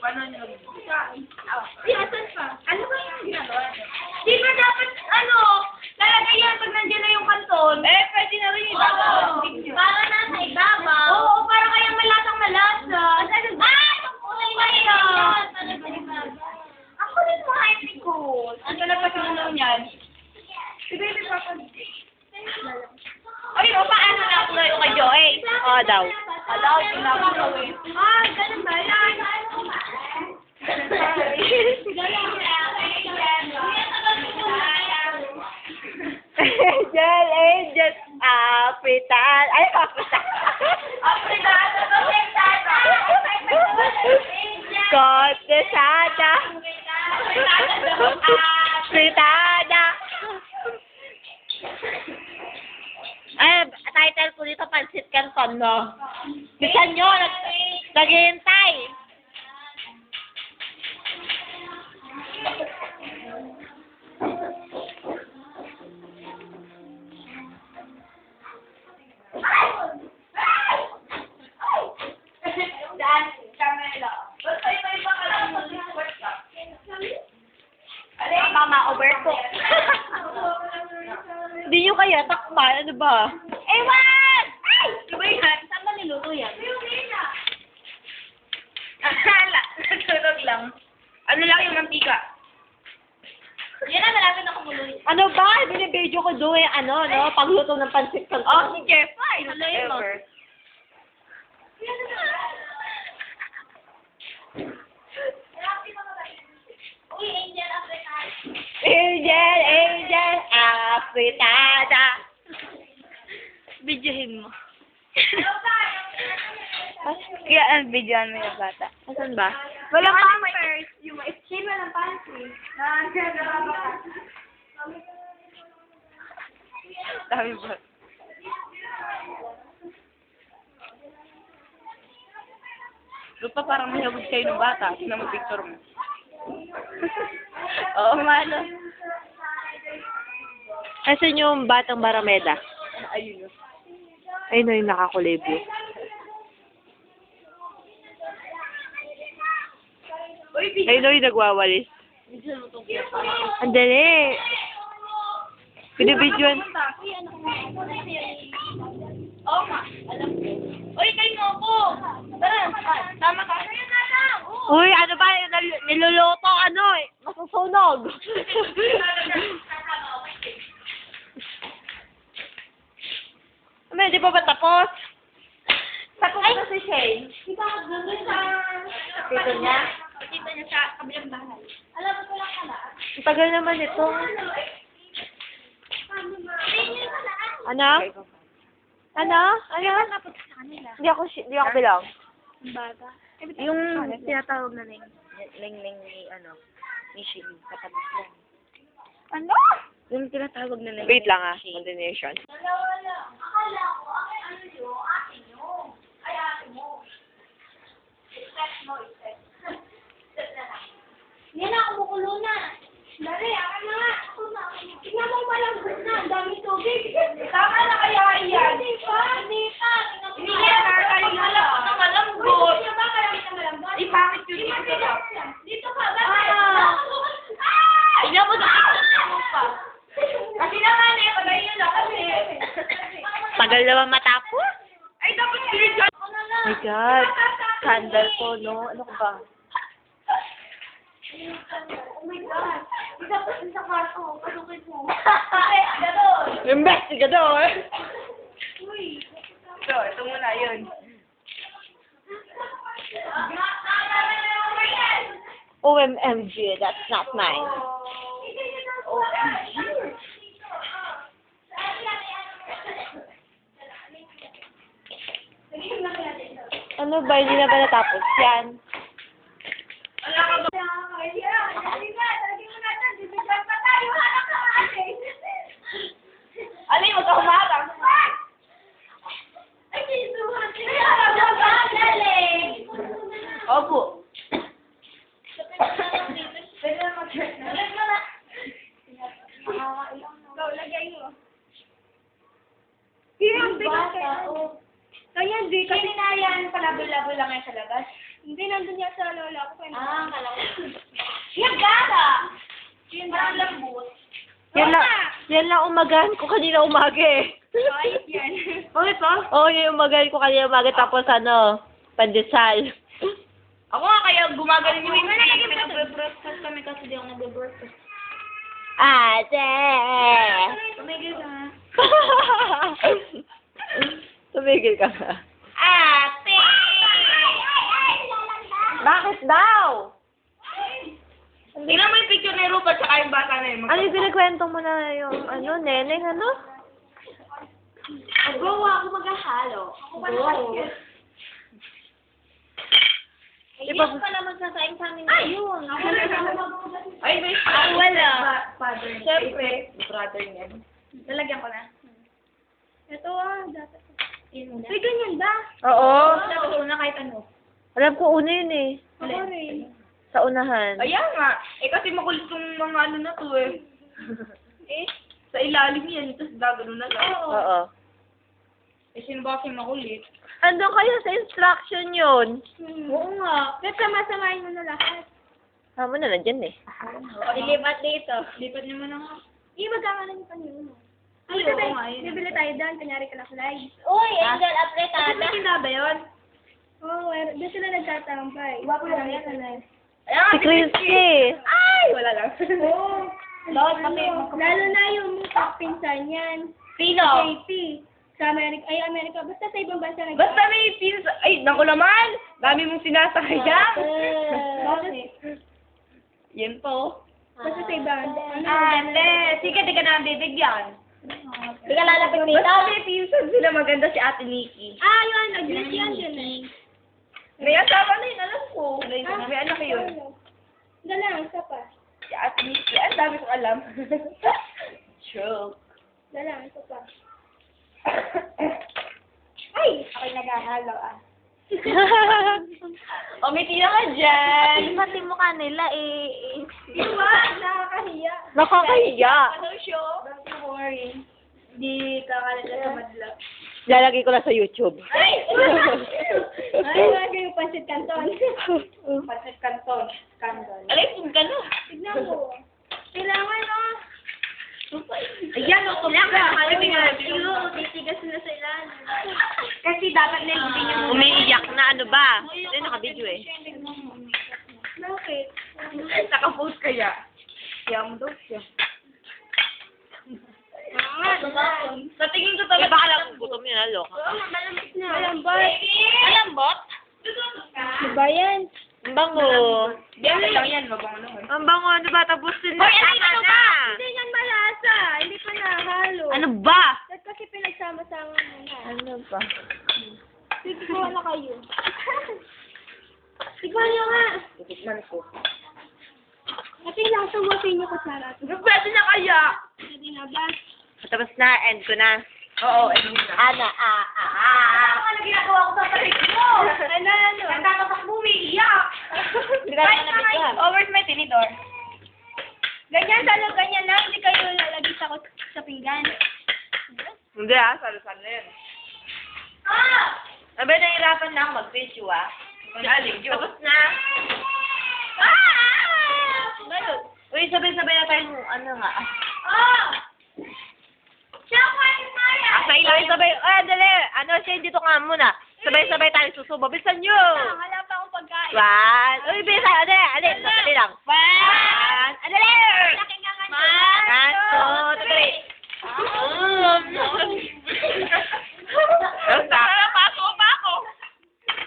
Paano nyo Asan pa? Ano ba yung ginagawa? Di ba dapat, lalagay yan pag nandiyan na yung kanton? Pwede na rin ibabaw. Para nasa ibabaw? Oo, para kayang malasang malasa. Tunay ba yun? Ako rin mga ipikot. Ang talaga sa ano niyan? Si Baby Papa. Oy, paano na ako ngayon kay Joey? Oo daw. Alaw, ginagawa ko eh. Ganun ba? Angel, angel, apitan. Ay, apitan. Kontesada. Apitada. Ay, title ko dito, Pansit Canton, no? Bisan nyo, naghihintay. Mama, overcook. Hindi nyo kaya takpan, ano ba? Ewan! Ay! Diba yan? Saan ba niluto yan? Akala. Natulog lang. Ano lang yung mantika? Yan na, malapit na kumuloy. Ano ba? Binibidyo ko doon no? Pagluto ng Pansit Canton. Oh, si Jefa. Inuloy mo. Ever. Uy, Angel African. Angel, angel, apitada. Videohin mo. Ano ba? Kaya ang videohan mo yung bata. Asan ba? Walang pampers. Yung ma-exchange mo ng panty. Dami ba? Lupa parang may hagod kayo ng bata. Tignan mo picture mo. Oo, malo. Asan yung batang barameda? Ayun yun. Ayun na yung nakakulay blue. Ayun na yung nagwawalis. Videohan mo itong Jefa. Ang dali. Binibidyoan. Oo nga. Alam ko. Uy, kayo mo ako. Tara. Tama ka. Uy, ano ba? Niluluto, masusunog. Di pa ba tapos? Tapos na si Shane. Di ba nandun sa... Dito niya? Dito niya sa kabilang bahay. Alam mo ko lang pala. Ang tagal naman ito. Ano? Ano? Ano? Napunta sa kanila. Hindi ako bilang. Ang baga. Yung tinatawag na Ling ni Shane. Katabi ko. Ano? Yung tinatawag na Ling. Wait lang continuation. Dalawa lang. Akala ko, ano nyo, akin nyo. Ay, akin mo. Step mo, step. Step na lang. Yan na, kumukulo na. Dali, akin na nga. Ako na. Tingnan mo malambot na. Ang dami tubig. Tama na kaya yan. Hindi pa. Hindi pa. Hindi yan, kakain na lang. Ang malambot. Hindi ba kalamit na malambot? Di pangit yun Di dito. Dito ka. Bakit? Tingnan mo nakikita mo pa. Kasi naman eh, pagay nyo na kasi. Tagal naman matapos. Ay, dapat binigyan. Ako na lang. My God. Scandal po, no? Ano ka ba? Oh my God. Isa pa sa kwarto. Pasukin mo. Ay, gano'n. Investigador! Uy. So, ito muna yun. OMG, that's not nice. Ano ba? Hindi na ba natapos yan? Alin, huwag ka humarang. Opo. Kaya hindi, kasi na yan, palabo-labo lang yan sa labas. Hindi, nandun niya sa lola ko. Kala ko. Yan, gala! Yun, parang lambot. Yan lang umagahan ko kanina umaga eh. Ayos yan. Okay pa? Oo, yung umagahan ko kanina umaga tapos pandesal. Ako nga kaya gumagaling yung hindi. Nagbe-breakfast kami kasi di ako nagbe-breakfast. Ate! Tumigil ka nga. Tumigil ka nga. Ate! Bakit daw? Tingnan mo yung picture ni Rupert tsaka yung bata na yun. Ano yung pinakwento mo na yung neneng Go, ako maghahalo. Ako pa naman. Ay, Iba- ako pala magsasaing sa amin ngayon. Ako na Ay, may Ako wala. Father. Siyempre. Brother niya. Lalagyan ko na. Ito dapat. Uy, ganyan ba? Oo. Dapat una kahit ano. Alam ko una yun eh. Ako rin. Sa unahan. Ayan nga. Kasi makulit yung mga ano na to eh. Sa ilalim yan. Tapos gagano na lang. Oo. Sino ba kasi makulit? Andun kayo sa instruction yun. Oo nga. Ba't sama-samahin mo na lahat? Mo na nandyan eh. Ilipat dito. Lipat niyo mo na nga. Magkakaroon pa niyo. Ay, oo nga yun. Bibili tayo doon. Kanyari ka na slides. Uy, Angel Apretada. Tinda ba yun? Oo, doon sila nagtatampay. Wapo lang yan. Ayan, Si Christy. Ay! Wala lang. Oo. Lalo na yung pinsan yan. Sino? JP. Sa Amerika. Basta sa ibang bansa nag- Basta may pins... Ay, naku naman! Dami mong sinasakayang! Bakit? Yan po. Basta sa ibang. Ate! Sige, di ka na bibigyan. Hindi ka lalapit Basta may pinsan sila maganda si Ate Nikki. Yun. Nag-miss yan dyan eh. May asawa na yun, alam ko. May anak yun. Dalang, isa pa. Si Ate Nikki. Ang dami kong alam. Joke. Dalang, isa pa. Ay! Ako'y naghahalo Umiti na ka dyan. Pati mukha nila eh. Iwan! Nakakahiya. Nakakahiya. Ano show? Don't worry. Di kakalala sa madla. Lalagay ko lang sa YouTube. Ay! Ay, wag yung pancit canton. Pancit canton. Alay, ka na. Tignan mo. Kailangan Ayan, o, tulak ka. titigas na sa ilalim. Kasi dapat na hindi niya mo. Umiiyak na ano ba? Ayun, naka-video eh. Bakit? Naka-post kaya. Kaya mo daw siya. Sa tingin ko Eh, talaga. baka lang gutom yun, aloka. Malamit na. Malambot. Alambot? Diba yan? Ang bango. Yan lang yan, mabango naman. Ang bango, ano ba? Tapos sila. Hoy, ano Tama ito na. ba? Hindi yan malasa. Hindi pa nahalo. Ano ba? Ba't kasi pinagsama-sama mo na? Ano ba? Tignan na kayo. Tignan nyo nga. Titikman ko. Kasi lang sa wasin nyo kasara. Pwede na kaya? Pwede na ba? Tapos na, end ko na. Oo, ayun na. Ana, Ano ginagawa ko sa palig mo? Ano? Nagtatapak mo, umiiyak. Hindi ka naman nabigyan. Oh, where's my tinidor? Ganyan, salo, ganyan lang. Hindi kayo lalagay sa pinggan. Hindi salo-salo yun. Abay, nahihirapan na ako mag-video Tapos na. Balot. Uy, sabay-sabay na tayo, ano nga. Siya ko ay Maya. Sa ilalim sabay, dali. Ano, siya dito nga muna. Sabay-sabay tayo susubo. Bilisan nyo. Wala pa akong pagkain. One. Uy, bilisan. Dali lang. One,